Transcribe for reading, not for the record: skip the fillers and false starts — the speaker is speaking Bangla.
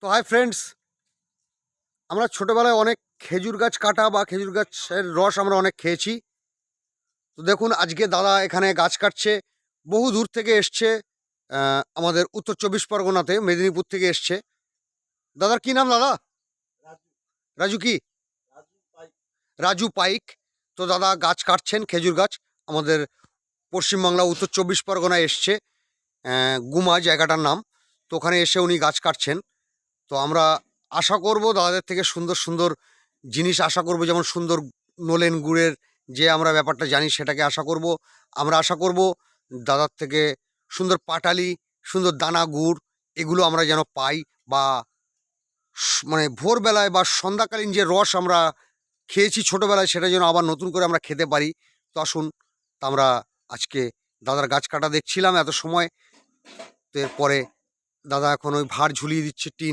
তো হাই ফ্রেন্ডস, আমরা ছোটোবেলায় অনেক খেজুর গাছ কাটা বা খেজুর গাছের রস আমরা অনেক খেয়েছি। তো দেখুন আজকে দাদা এখানে গাছ কাটছে, বহু দূর থেকে এসছে। আমাদের উত্তর চব্বিশ পরগনাতে মেদিনীপুর থেকে এসছে। দাদার কি নাম দাদা? রাজু কি? রাজু পাইক। তো দাদা গাছ কাটছেন, খেজুর গাছ। আমাদের পশ্চিমবাংলা উত্তর চব্বিশ পরগনায় এসছে, গুমা জায়গাটার নাম। তো ওখানে এসে উনি গাছ কাটছেন। তো আমরা আশা করব দাদাদের থেকে সুন্দর সুন্দর জিনিস আশা করব, যেমন সুন্দর নলেন গুড়ের যে আমরা ব্যাপারটা জানি সেটাকে আশা করব। আমরা আশা করব দাদার থেকে সুন্দর পাটালি, সুন্দর দানা গুড় এগুলো আমরা যেন পাই, বা মানে ভোরবেলায় বা সন্ধ্যাকালীন যে রস আমরা খেয়েছি ছোটোবেলায় সেটা যেন আবার নতুন করে আমরা খেতে পারি। তো আসুন, তা আমরা আজকে দাদার গাছ কাটা দেখছিলাম এত সময়। তো এরপরে দাদা এখন ওই ভার ঝুলিয়ে দিচ্ছে টিন।